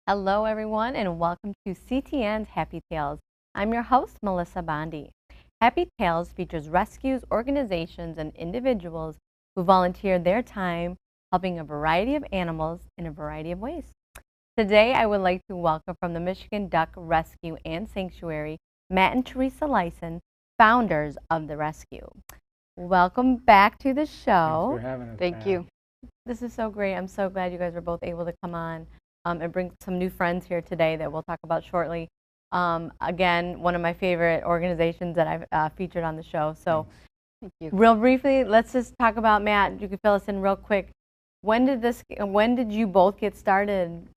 Hello, everyone, and welcome to CTN's Happy Tales. I'm your host, Melissa Bondi. Happy Tales features rescues, organizations, and individuals who volunteer their time helping a variety of animals in a variety of ways. Today, I would like to welcome from the Michigan Duck Rescue and Sanctuary, Matt and Theresa Lyson, founders of the rescue. Welcome back to the show. Thanks for having us. Thank you. This is so great. I'm so glad you guys were both able to come on and bring some new friends here today that we'll talk about shortly. Again, one of my favorite organizations that I've featured on the show. So Thank you. real briefly, let's just talk about, Matt, you can fill us in real quick. When did you both get started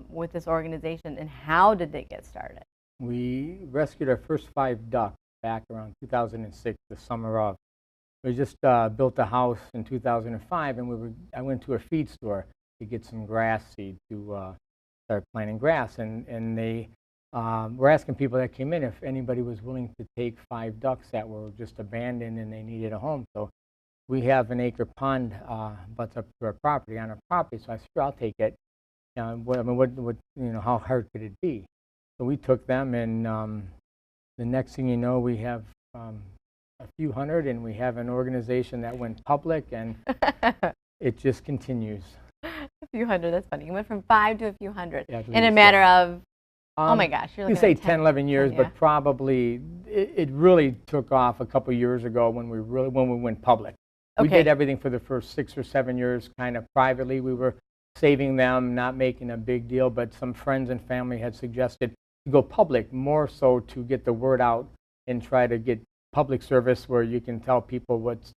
with this organization, and how did they get started? We rescued our first 5 ducks back around 2006, the summer of. We just built a house in 2005, and I went to a feed store to get some grass seed to start planting grass. And they were asking people that came in if anybody was willing to take 5 ducks that were just abandoned and they needed a home. So we have an acre pond butts up to our property, on our property. So I said, sure, I'll take it. How hard could it be? So we took them, and the next thing you know, we have a few hundred, and we have an organization that went public, and it just continues. A few hundred, that's funny. You went from 5 to a few hundred in a Yes. matter of, oh my gosh, you're You looking say at 10, 11 years, yeah. but probably it really took off a couple years ago when we went public. We Okay. did everything for the first 6 or 7 years kind of privately. We were saving them, not making a big deal, but some friends and family had suggested to go public, more so to get the word out and try to get public service where you can tell people what's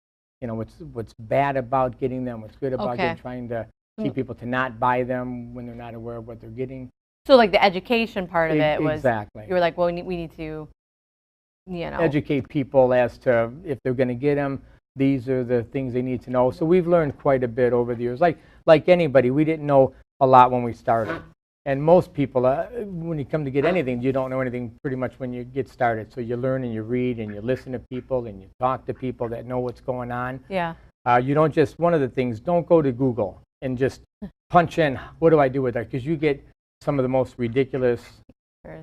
bad about getting them, what's good about Okay. trying to keep people to not buy them when they're not aware of what they're getting. So like the education part of it was, Exactly. you were like, well, we need to, Educate people as to if they're going to get them, these are the things they need to know. So we've learned quite a bit over the years. Like anybody, we didn't know a lot when we started. And most people, when you come to get anything, you don't know anything pretty much when you get started. So you learn and you read and you listen to people and you talk to people that know what's going on. yeah. You don't just, one of the things, don't go to Google and just punch in, what do I do with that? Because you get some of the most ridiculous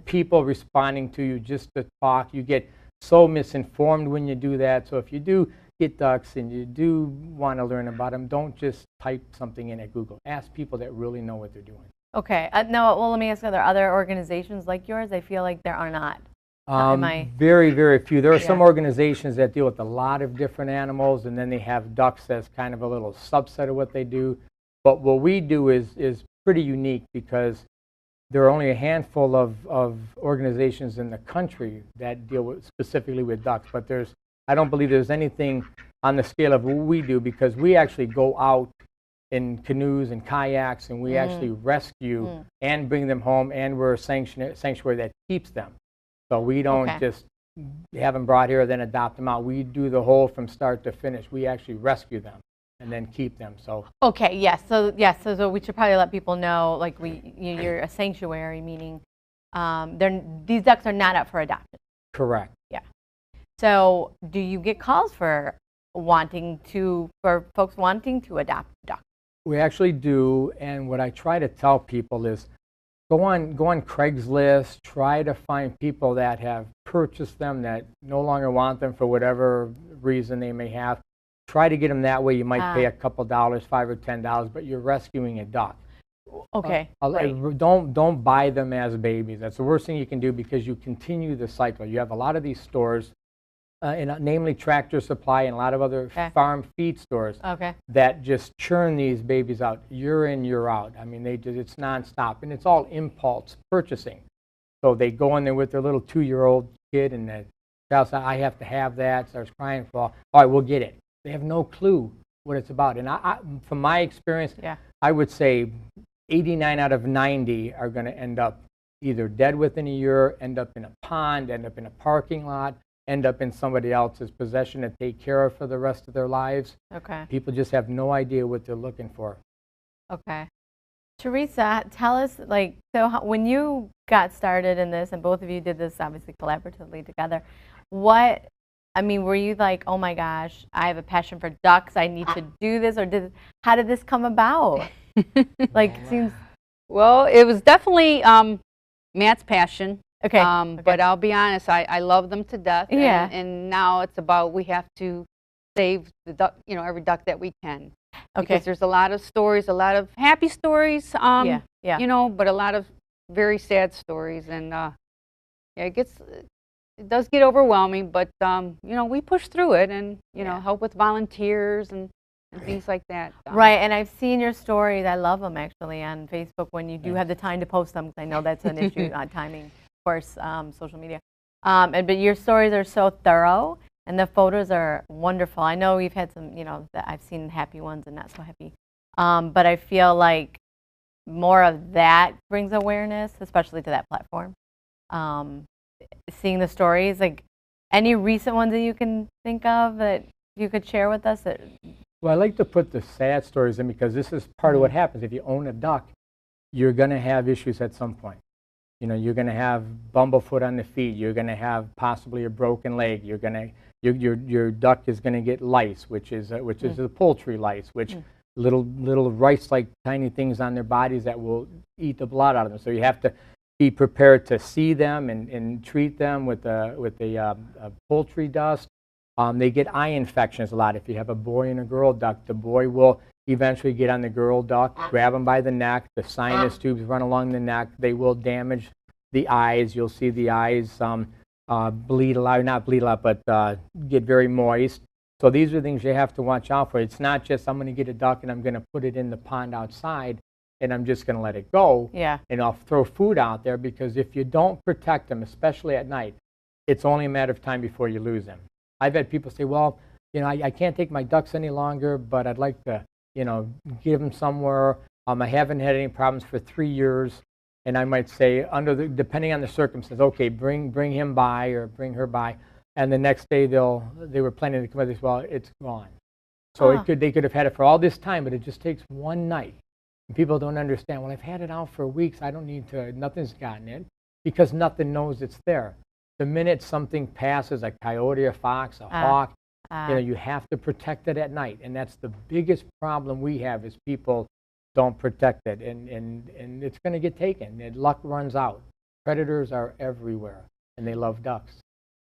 people responding to you just to talk. You get so misinformed when you do that. So if you do get ducks and you do want to learn about them, don't just type something in at Google. Ask people that really know what they're doing. Okay. Now, well, let me ask, are there other organizations like yours? I feel like there are not. Very, very few. There are Yeah. some organizations that deal with a lot of different animals, and then they have ducks as kind of a little subset of what they do. But what we do is pretty unique because there are only a handful of organizations in the country that deal specifically with ducks. But I don't believe there's anything on the scale of what we do, because we actually go out in canoes and kayaks, and we actually rescue and bring them home, and we're a sanctuary that keeps them. So we don't just have them brought here, then adopt them out. We do the whole from start to finish. We actually rescue them and then keep them. So Okay, yes. So we should probably let people know, like you're a sanctuary, meaning these ducks are not up for adoption. correct. Yeah. So do you get calls for folks wanting to adopt ducks? We actually do, and what I try to tell people is go on Craigslist, try to find people that have purchased them that no longer want them for whatever reason they may have. Try to get them that way. You might pay a couple dollars, $5 or $10, but you're rescuing a duck. Okay. Right. Don't buy them as babies. That's the worst thing you can do, because you continue the cycle. You have a lot of these stores, namely Tractor Supply and a lot of other farm feed stores that just churn these babies out year in, year out. I mean, it's nonstop, and it's all impulse purchasing. So they go in there with their little 2-year-old kid, and the child says, I have to have that, starts crying for, all right, we'll get it. They have no clue what it's about. And from my experience, I would say 89 out of 90 are going to end up either dead within a year, end up in a pond, end up in a parking lot, end up in somebody else's possession to take care of for the rest of their lives. Okay. People just have no idea what they're looking for. Okay. Theresa, tell us, when you got started in this, and both of you did this obviously collaboratively together, were you like, oh my gosh, I have a passion for ducks, I need to do this, or how did this come about? Well, it was definitely Matt's passion. Okay. But I'll be honest, I love them to death. Yeah. And now it's about we have to save the duck, every duck that we can. Okay. Because there's a lot of stories, a lot of happy stories. Yeah. But a lot of very sad stories, and it does get overwhelming. But we push through it, and help with volunteers and things like that. Right, and I've seen your stories. I love them actually on Facebook when you do have the time to post them, because I know that's an issue on timing, of course, social media. But your stories are so thorough, and the photos are wonderful. I know we've had some, that I've seen happy ones and not so happy. But I feel like more of that brings awareness, especially to that platform. Seeing the stories, like any recent ones that you can think of that you could share with us. Well, I like to put the sad stories in because this is part of what happens. If you own a duck, you're going to have issues at some point. You're going to have bumblefoot on the feet. You're going to have possibly a broken leg. Your duck is going to get lice, which is the poultry lice, which little rice-like tiny things on their bodies that will eat the blood out of them. So you have to be prepared to see them and treat them with the poultry dust. They get eye infections a lot. If you have a boy and a girl duck, the boy will eventually get on the girl duck, grab them by the neck. The sinus tubes run along the neck. They will damage the eyes. You'll see the eyes bleed a lot, not bleed a lot, but get very moist. So these are things you have to watch out for. It's not just I'm going to get a duck and I'm going to put it in the pond outside and I'm just going to let it go. Yeah. And I'll throw food out there, because if you don't protect them, especially at night, it's only a matter of time before you lose them. I've had people say, well, I can't take my ducks any longer, but I'd like to, give them somewhere. I haven't had any problems for 3 years. And I might say, depending on the circumstance, okay, bring him by or bring her by. And the next day they were planning to come out. They said, well, it's gone. So they could have had it for all this time, but it just takes one night. And people don't understand, well, I've had it out for weeks. I don't need to, nothing's gotten it, because nothing knows it's there. The minute something passes, a coyote, a fox, a hawk, you have to protect it at night. And that's the biggest problem we have, is people don't protect it. And it's going to get taken. And luck runs out. Predators are everywhere, and they love ducks.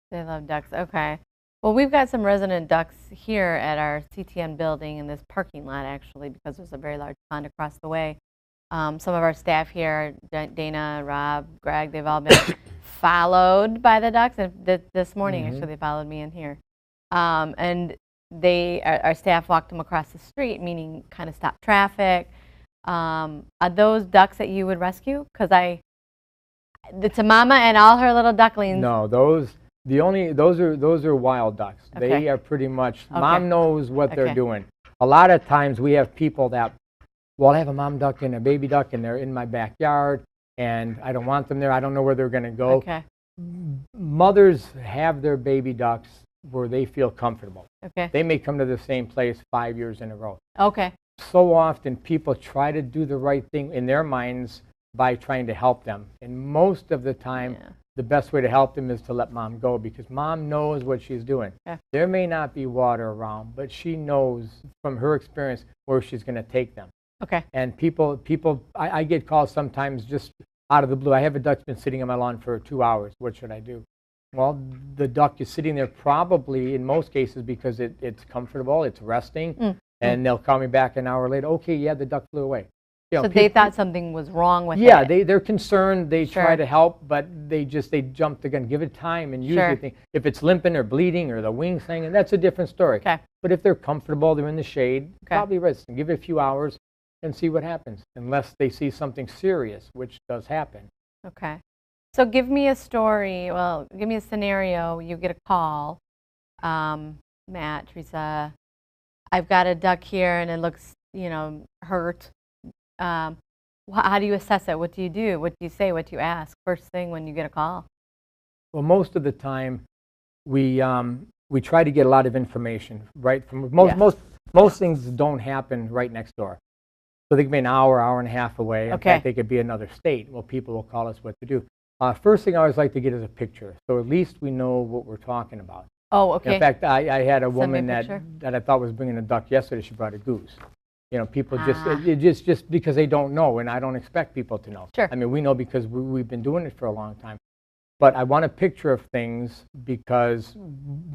They love ducks. Okay. Well, we've got some resident ducks here at our CTN building in this parking lot, actually, because there's a very large pond across the way. Some of our staff here, Dana, Rob, Greg, they've all been followed by the ducks. And this morning, actually, they followed me in here. And our staff walked them across the street, meaning kind of stop traffic. Are those ducks that you would rescue? Because it's a mama and all her little ducklings. No, those are wild ducks. Okay. They are pretty much, mom knows what they're doing. A lot of times we have people that, well, I have a mom duck and a baby duck, and they're in my backyard, and I don't want them there. I don't know where they're going to go. Okay. Mothers have their baby ducks where they feel comfortable. Okay. They may come to the same place 5 years in a row. Okay. So often people try to do the right thing in their minds by trying to help them. And most of the time, the best way to help them is to let mom go, because mom knows what she's doing. Yeah. There may not be water around, but she knows from her experience where she's going to take them. Okay. And I get calls sometimes just out of the blue. I have a duck that's been sitting on my lawn for 2 hours. What should I do? Well, the duck is sitting there probably in most cases because it's comfortable, it's resting, and they'll call me back an hour later. Okay, yeah, the duck flew away. So they thought something was wrong with it. Yeah, they're concerned. They try to help, but they jump the gun. Give it time, and usually if it's limping or bleeding or the wings hanging, that's a different story. Okay. But if they're comfortable, they're in the shade, probably rest and give it a few hours and see what happens, unless they see something serious, which does happen. Okay. So give me a story. Well, give me a scenario. You get a call, Matt, Theresa, I've got a duck here and it looks, hurt. How do you assess it? What do you do? What do you say? What do you ask first thing when you get a call? Well, most of the time, we try to get a lot of information, right? From most things don't happen right next door. So they could be an hour and a half away. In fact, they could be another state. Well, people will call us what to do. First thing I always like to get is a picture, so at least we know what we're talking about. Oh, okay. In fact, I had a woman that I thought was bringing a duck yesterday. She brought a goose. People just because they don't know, and I don't expect people to know. Sure. I mean, we know because we've been doing it for a long time. But I want a picture of things because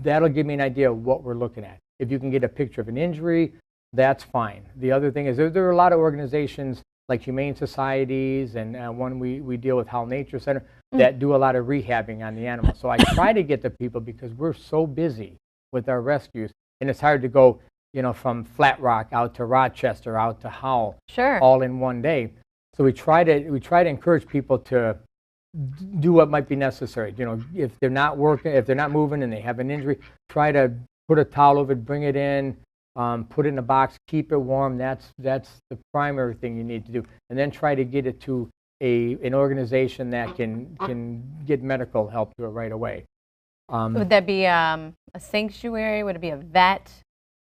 that'll give me an idea of what we're looking at. If you can get a picture of an injury, that's fine. The other thing is there are a lot of organizations like humane societies and one we deal with, Howell Nature Center, that do a lot of rehabbing on the animals. So I try to get the people because we're so busy with our rescues, and it's hard to go, from Flat Rock out to Rochester, out to Howell, all in one day. So we try to encourage people to do what might be necessary. If they're not working, if they're not moving, and they have an injury, try to put a towel over it, bring it in, put it in a box, keep it warm. That's the primary thing you need to do, and then try to get it to an organization that can get medical help to it right away. Would that be a sanctuary? Would it be a vet?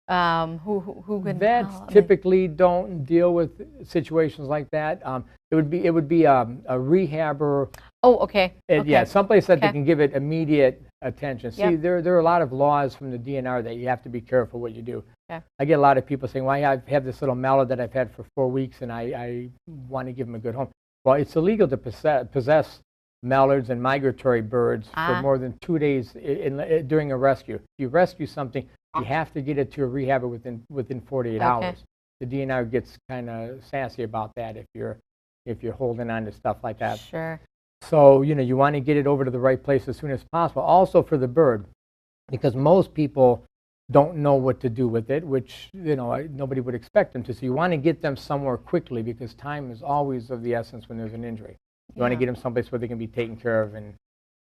Who could? Vets typically don't deal with situations like that. It would be a rehabber. Oh, okay. Yeah, someplace that they can give it immediate attention. See, there are a lot of laws from the DNR that you have to be careful what you do. Okay. I get a lot of people saying, "Well, I have this little mallard that I've had for 4 weeks, and I want to give him a good home." Well, it's illegal to possess mallards and migratory birds for more than 2 days during a rescue. If you rescue something, you have to get it to a rehabber within 48 hours. The DNR gets kind of sassy about that if you're holding on to stuff like that. Sure. So you want to get it over to the right place as soon as possible. Also for the bird, because most people don't know what to do with it, which nobody would expect them to. So you want to get them somewhere quickly because time is always of the essence when there's an injury. You want to get them someplace where they can be taken care of and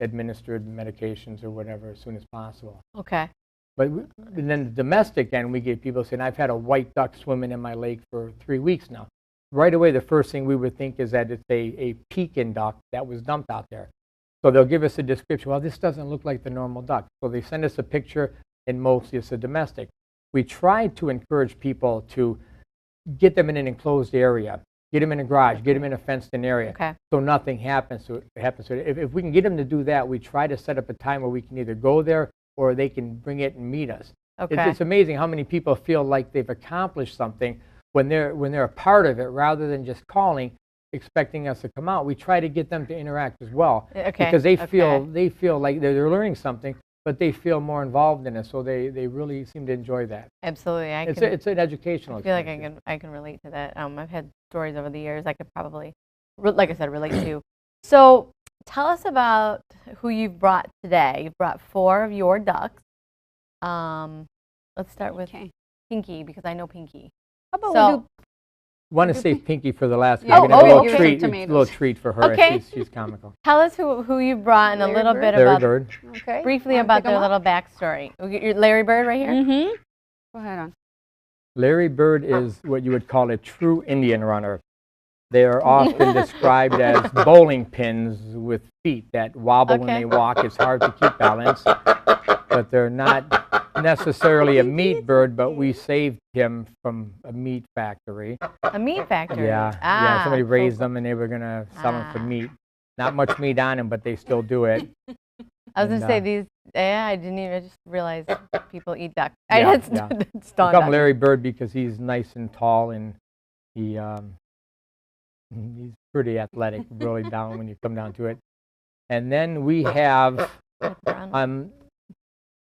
administered medications or whatever as soon as possible. Okay. But then the domestic end, we get people saying, I've had a white duck swimming in my lake for 3 weeks now. Right away, the first thing we would think is that it's a Pekin duck that was dumped out there. So they'll give us a description. Well, this doesn't look like the normal duck. So they send us a picture, and mostly it's a domestic. We try to encourage people to get them in an enclosed area, get them in a garage, get them in a fenced-in area, so nothing happens to it. If we can get them to do that, we try to set up a time where we can either go there or they can bring it and meet us. It's amazing how many people feel like they've accomplished something when they're a part of it, rather than just calling, expecting us to come out. We try to get them to interact as well, because they feel like they're learning something, but they feel more involved in it, so they really seem to enjoy that. Absolutely, it's an educational. I feel like I can relate to that. I've had stories over the years I could probably, like I said, relate to. So tell us about who you've brought today. You've brought 4 of your ducks. Let's start with Pinky, because I know Pinky. How about want to save Pinky for the last. Yeah. A little treat for her. Okay. She's comical. Tell us who you brought and a little bit about briefly about their little backstory. Larry Bird right here. Mm-hmm. Go ahead on. Larry Bird is what you would call a true Indian runner. They are often described as bowling pins with feet that wobble when they walk. It's hard to keep balance, but they're not necessarily a meat bird, but we saved him from a meat factory. A meat factory? Yeah. Somebody raised them and they were going to sell them for meat. Not much meat on them, but they still do it. I was going to say these. I didn't even just realize people eat duck. We call him Larry Bird because he's nice and tall, and he's pretty athletic, really down when you come down to it. And then we have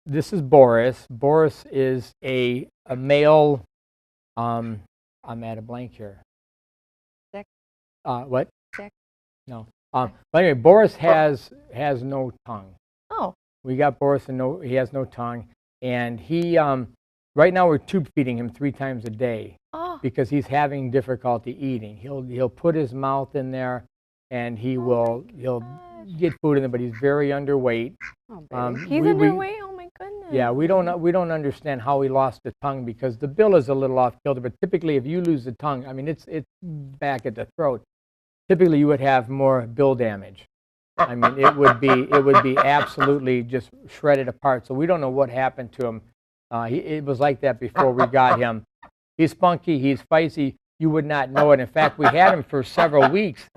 this is Boris. Boris is a male. I'm at a blank here. Sex. What? Sex. No. But anyway, Boris has no tongue. Oh. We got Boris, and he has no tongue, and he right now we're tube feeding him 3 times a day because he's having difficulty eating. He'll put his mouth in there, and he'll get food in there, but he's very underweight. He's underweight. Oh my goodness. Yeah, we don't understand how he lost the tongue because the bill is a little off kilter. But typically, if you lose the tongue, I mean it's back at the throat. Typically, you would have more bill damage. I mean, it would be absolutely just shredded apart. So we don't know what happened to him. It was like that before we got him. He's spunky. He's feisty. You would not know it. In fact, we had him for several weeks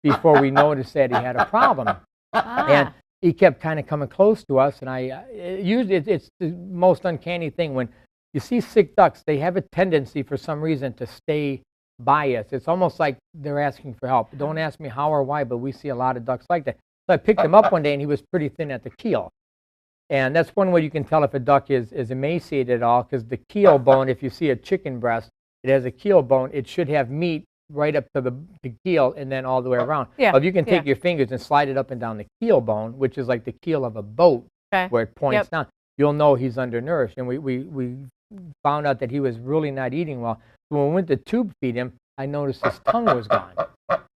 before we noticed that he had a problem. And he kept kind of coming close to us. And usually it's the most uncanny thing when you see sick ducks, they have a tendency for some reason to stay by us. It's almost like they're asking for help. Don't ask me how or why, but we see a lot of ducks like that. So I picked him up one day, and he was pretty thin at the keel. And that's one way you can tell if a duck is emaciated at all, because the keel bone, if you see a chicken breast, it has a keel bone. It should have meat right up to the keel and then all the way around. Yeah. But you can take your fingers and slide it up and down the keel bone, which is like the keel of a boat, where it points down. You'll know he's undernourished. And we found out that he was really not eating well. So when we went to tube feed him, I noticed his tongue was gone.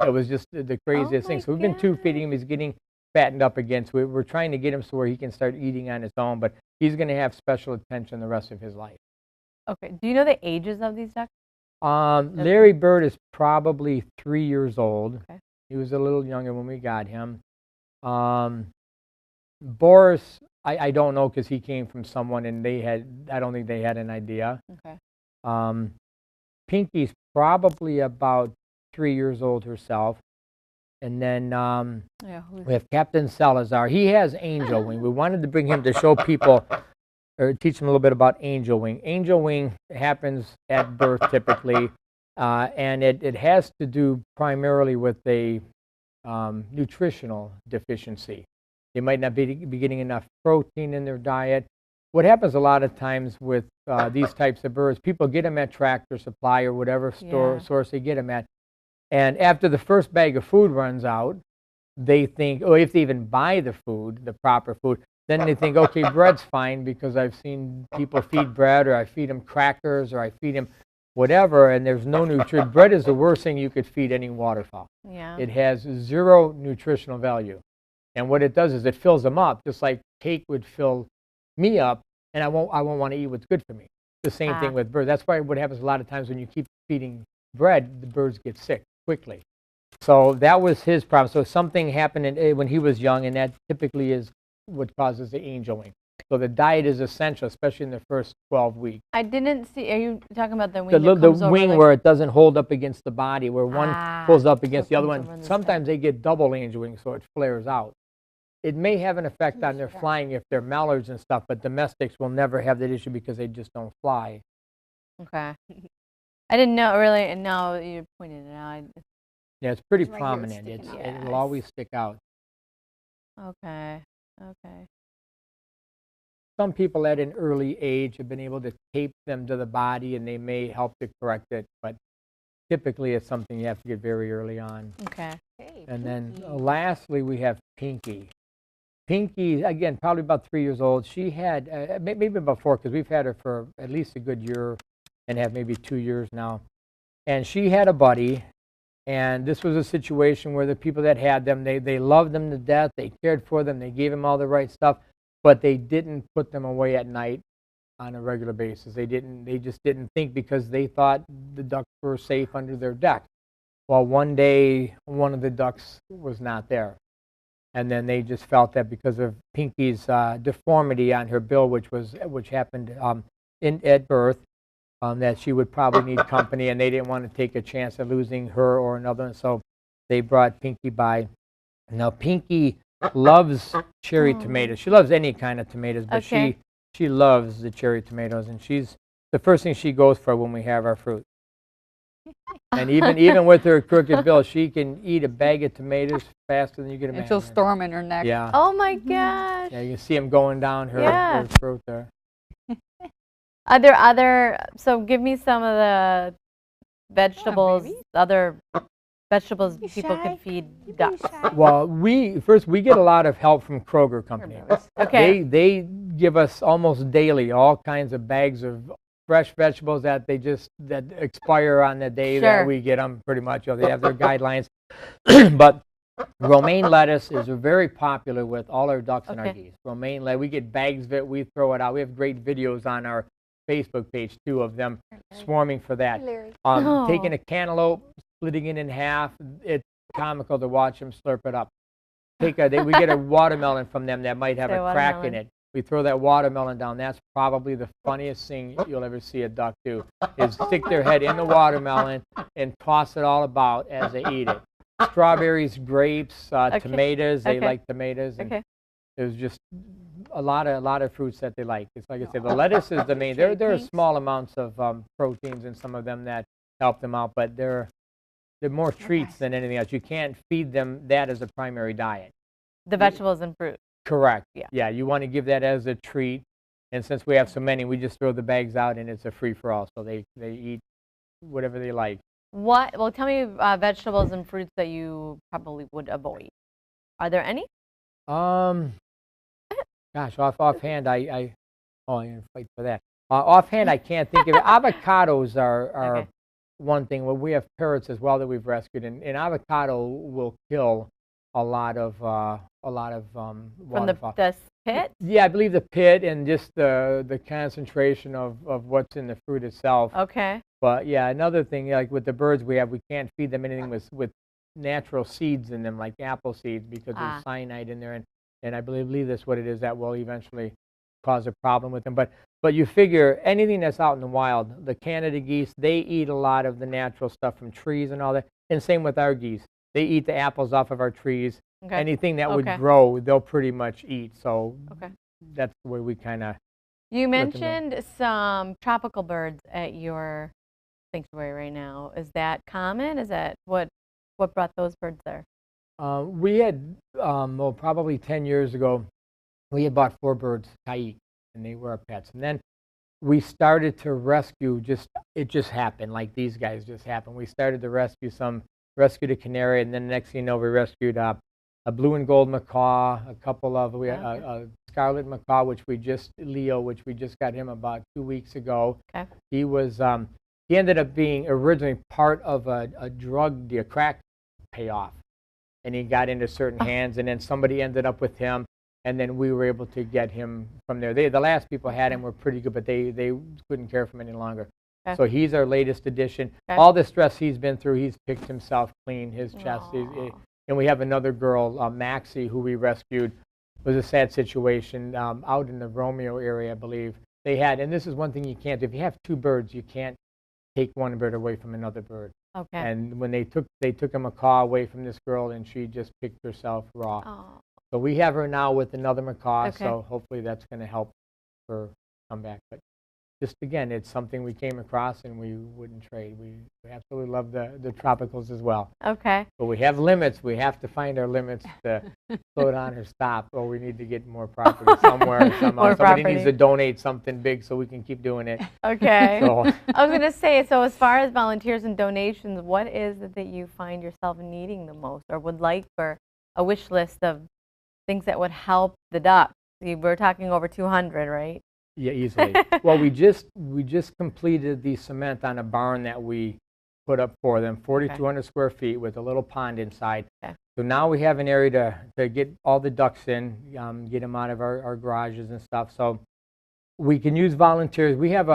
It was just the craziest thing. So we've been tube feeding him. He's getting fattened up again. So we're trying to get him so where he can start eating on his own. But he's going to have special attention the rest of his life. Okay. Do you know the ages of these ducks? Larry Bird is probably 3 years old. Okay. He was a little younger when we got him. Boris, I don't know, because he came from someone and I don't think they had an idea. Okay. Pinky's probably about 3 years old herself. And then we have Captain Salazar. He has angel wing. We wanted to bring him to show people, or teach them a little bit about angel wing. Angel wing happens at birth typically, and it has to do primarily with a nutritional deficiency. They might not be getting enough protein in their diet. What happens a lot of times with these types of birds, people get them at Tractor Supply or whatever source they get them at, and after the first bag of food runs out, they think, oh, if they even buy the food, the proper food, then they think, okay, bread's fine, because I've seen people feed bread, or I feed them crackers, or I feed them whatever, and there's no nutrition. Bread is the worst thing you could feed any waterfowl. Yeah. It has zero nutritional value. And what it does is it fills them up, just like cake would fill me up, and I won't want to eat what's good for me. The same thing with birds. That's why what happens a lot of times when you keep feeding bread, the birds get sick quickly. So that was his problem. So something happened when he was young, and that typically is what causes the angel wing. So the diet is essential, especially in the first 12 weeks. I didn't see. Are you talking about the wing? The wing where it doesn't hold up against the body, where one pulls up against the other one. Sometimes they get double angel wing, so it flares out. It may have an effect on their flying if they're mallards and stuff, but domestics will never have that issue because they just don't fly. Okay. I didn't know, really, and now you're pointing it out. Yeah, it's pretty prominent. It'll always stick out. Okay. Okay. Some people at an early age have been able to tape them to the body, and they may help to correct it, but typically it's something you have to get very early on. Okay. And then lastly, we have Pinky. Pinky, again, probably about 3 years old. She had, maybe about 4, because we've had her for at least a good year and have maybe 2 years now. And she had a buddy, and this was a situation where the people that had them, they loved them to death, they cared for them, they gave them all the right stuff, but they didn't put them away at night on a regular basis. They just didn't think, because they thought the ducks were safe under their deck. Well, one day, one of the ducks was not there. And then they just felt that because of Pinky's deformity on her bill, which happened at birth, that she would probably need company, and they didn't want to take a chance of losing her or another. So they brought Pinky by. Now, Pinky loves cherry tomatoes. She loves any kind of tomatoes, but she loves the cherry tomatoes, and she's the first thing she goes for when we have our fruit. And even with her crooked bill, she can eat a bag of tomatoes faster than you can imagine. And she'll storm in her neck. Yeah. Oh my gosh. Yeah, you can see them going down her throat there. Are there other? So give me some of the vegetables. Other vegetables people can feed ducks. Well, we get a lot of help from Kroger Company. Okay. They give us almost daily all kinds of bags of fresh vegetables that expire on the day that we get them, pretty much. They have their guidelines. But romaine lettuce is very popular with all our ducks and our geese. Romaine lettuce, we get bags of it, we throw it out. We have great videos on our Facebook page, too, of them swarming for that. Taking a cantaloupe, splitting it in half, it's comical to watch them slurp it up. We get a watermelon from them that might have a crack in it. We throw that watermelon down. That's probably the funniest thing you'll ever see a duck do, is stick their head in the watermelon and toss it all about as they eat it. Strawberries, grapes, tomatoes. They like tomatoes. And it was just a lot of fruits that they like. It's like I said, the lettuce is the main. There are small amounts of proteins in some of them that help them out, but they're more treats than anything else. You can't feed them that as a primary diet. The vegetables and fruit. Correct. Yeah, you want to give that as a treat. And since we have so many, we just throw the bags out and it's a free-for-all. So they eat whatever they like. Well, tell me vegetables and fruits that you probably would avoid. Are there any? Gosh, offhand, I didn't fight for that. Offhand, I can't think of it. Avocados are one thing. Well, we have parrots as well that we've rescued, and avocado will kill a lot of from the pit. Yeah, I believe the pit and just the concentration of what's in the fruit itself. Okay. But yeah, another thing, like with the birds we can't feed them anything with natural seeds in them, like apple seeds, because there's cyanide in there, and I believe that's what it is that will eventually cause a problem with them. But you figure anything that's out in the wild, the Canada geese, they eat a lot of the natural stuff from trees and all that, and same with our geese. They eat the apples off of our trees. Okay. Anything that would grow, they'll pretty much eat. So that's the way we kind of. You mentioned some tropical birds at your sanctuary right now. Is that common? Is that what brought those birds there? We had, probably 10 years ago, we had bought 4 birds, Kaique, and they were our pets. And then we started to rescue, it just happened, like these guys just happened. We started to rescued a canary, and then the next thing you know, we rescued a blue and gold macaw, a couple of, a scarlet macaw, which we just got him about 2 weeks ago. Okay. He ended up being originally part of a drug deal, crack payoff, and he got into certain hands, and then somebody ended up with him, and then we were able to get him from there. The last people had him were pretty good, but they couldn't care for him any longer. Okay. So he's our latest addition. Okay. All the stress he's been through, he's picked himself clean, his chest. And we have another girl, Maxie, who we rescued. It was a sad situation out in the Romeo area, I believe. They had, and this is one thing you can't do. If you have 2 birds, you can't take one bird away from another bird. Okay. And when they took a macaw away from this girl, and she just picked herself raw. Oh. So we have her now with another macaw, so hopefully that's going to help her come back. But just again, it's something we came across and we wouldn't trade. We absolutely love the tropicals as well. Okay. But we have limits. We have to find our limits to slow down or stop, or we need to get more property somewhere. Somebody needs to donate something big so we can keep doing it. Okay. So. I was going to say, so as far as volunteers and donations, what is it that you find yourself needing the most, or would like for a wish list of things that would help the ducks? We're talking over 200, right? Yeah, easily. Well, we just completed the cement on a barn that we put up for them, 4,200 square feet with a little pond inside. Okay. So now we have an area to get all the ducks in, get them out of our garages and stuff. So we can use volunteers. We have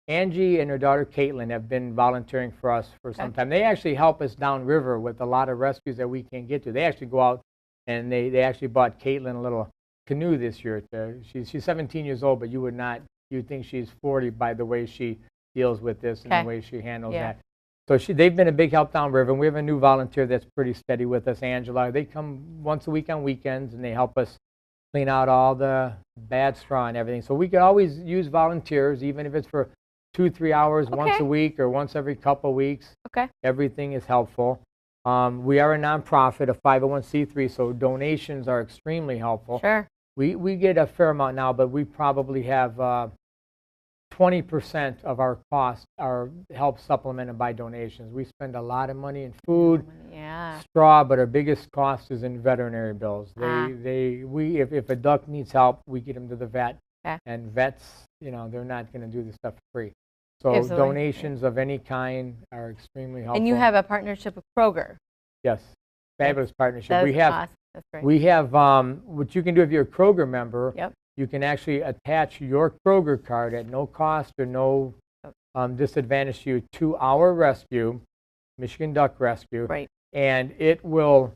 Angie and her daughter Caitlin have been volunteering for us for some time. They actually help us downriver with a lot of rescues that we can't get to. They actually go out and they actually bought Caitlin a little canoe this year. She's 17 years old, but you'd think she's 40 by the way she deals with this and the way she handles that. So they've been a big help downriver, and we have a new volunteer that's pretty steady with us, Angela. They come once a week on weekends, and they help us clean out all the bad straw and everything. So we could always use volunteers, even if it's for 2-3 hours once a week or once every couple of weeks. Okay. Everything is helpful. We are a nonprofit, a 501c3, so donations are extremely helpful. Sure. We get a fair amount now, but we probably have 20% of our costs are help supplemented by donations. We spend a lot of money in food, straw, but our biggest cost is in veterinary bills. If a duck needs help, we get them to the vet, and vets, they're not going to do this stuff for free. So donations of any kind are extremely helpful. And you have a partnership with Kroger. Yes, fabulous partnership. Awesome. That's great. We have what you can do if you're a Kroger member. Yep. You can actually attach your Kroger card at no cost or no disadvantage to you to our rescue, Michigan Duck Rescue. Right. And it will,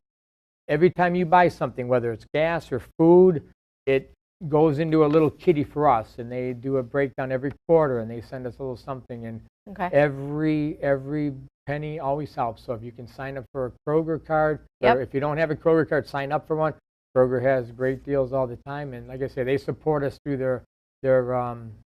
every time you buy something, whether it's gas or food, it goes into a little kitty for us, and they do a breakdown every quarter, and they send us a little something, and every penny always helps. So if you can sign up for a Kroger card, or if you don't have a Kroger card, sign up for one. Kroger has great deals all the time, and like I say, they support us through their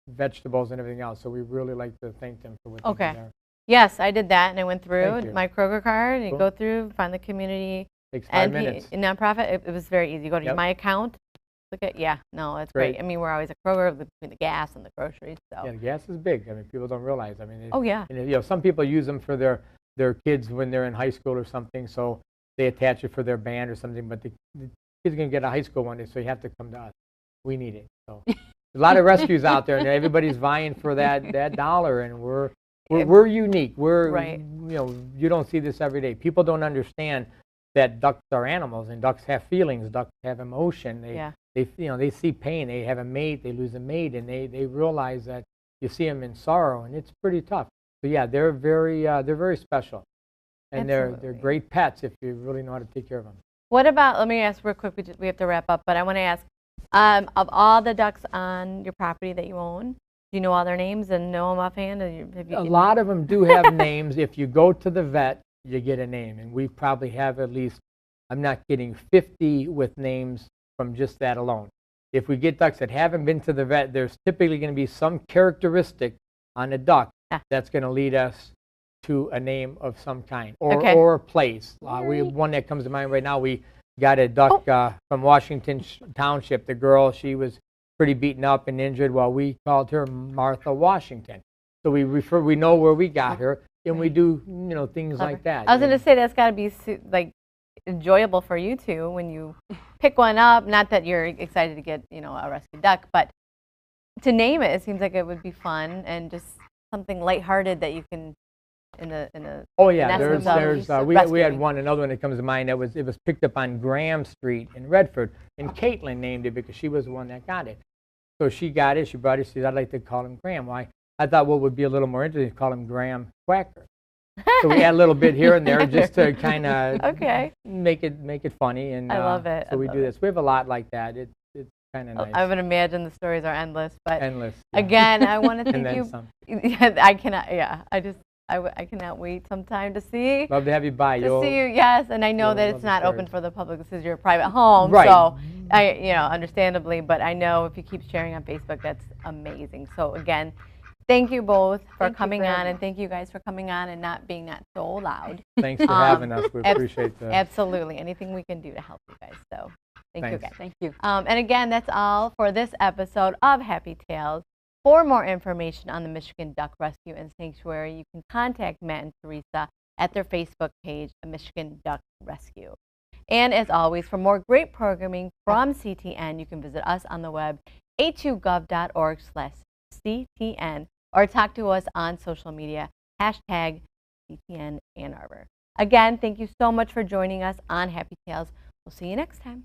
vegetables and everything else. So we really like to thank them for what they do there. Yes, I did that, and I went through my Kroger card, and you go through, find the community. Takes 5 minutes. Nonprofit, it was very easy. You go to my account, look at, it's great. I mean, we're always at Kroger between the gas and the groceries. So. Yeah, the gas is big. I mean, people don't realize. I mean, and, some people use them for their kids when they're in high school or something, so they attach it for their band or something, but the kids are going to get a high school one, so you have to come to us. We need it. So a lot of rescues out there, and everybody's vying for that dollar, and we're unique. You don't see this every day. People don't understand that ducks are animals, and ducks have feelings. Ducks have emotion. They see pain. They have a mate. They lose a mate, and they realize that you see them in sorrow, and it's pretty tough. So yeah, they're very special, and they're great pets if you really know how to take care of them. What about? Let me ask real quick. We have to wrap up, but I want to ask, of all the ducks on your property that you own, do you know all their names and know them offhand? A lot of them do have names. If you go to the vet, you get a name, and we probably have at least, I'm not kidding, 50 with names from just that alone. If we get ducks that haven't been to the vet, there's typically going to be some characteristic on a duck that's going to lead us to a name of some kind or a place. We have one that comes to mind right now. We got a duck from Washington Township. The girl, she was pretty beaten up and injured. Well, we called her Martha Washington. So we know where we got her, and we do things like that. I was going to say that's got to be like enjoyable for you too when you pick one up. Not that you're excited to get a rescue duck, but to name it, it seems like it would be fun and just something lighthearted that you can in a. Oh yeah, we had another one that comes to mind. It was picked up on Graham Street in Redford, and Caitlin named it because she was the one that got it. So she got it. She brought it. She said, "I'd like to call him Graham." Why? I thought what would be a little more interesting is call him Graham Quacker. So we add a little bit here and there just to kind of make it funny. And I love it. So we do this. We have a lot like that. It's kind of nice. I would imagine the stories are endless. But endless. Again, I want to thank you. Some. I cannot. Yeah, I cannot wait sometime to see. Love to have you by. To see you, yes. And I know that it's not open for the public. This is your private home, right. So understandably. But I know if you keep sharing on Facebook, that's amazing. So again. Thank you both for coming on, and thank you guys for coming on and not so loud. Thanks for having us. We appreciate that. Absolutely. Anything we can do to help you guys. So thank you again. Thank you. And again, that's all for this episode of Happy Tales. For more information on the Michigan Duck Rescue and Sanctuary, you can contact Matt and Theresa at their Facebook page, Michigan Duck Rescue. And as always, for more great programming from CTN, you can visit us on the web, a2gov.org/CTN. or talk to us on social media, #CTN Ann Arbor. Again, thank you so much for joining us on Happy Tales. We'll see you next time.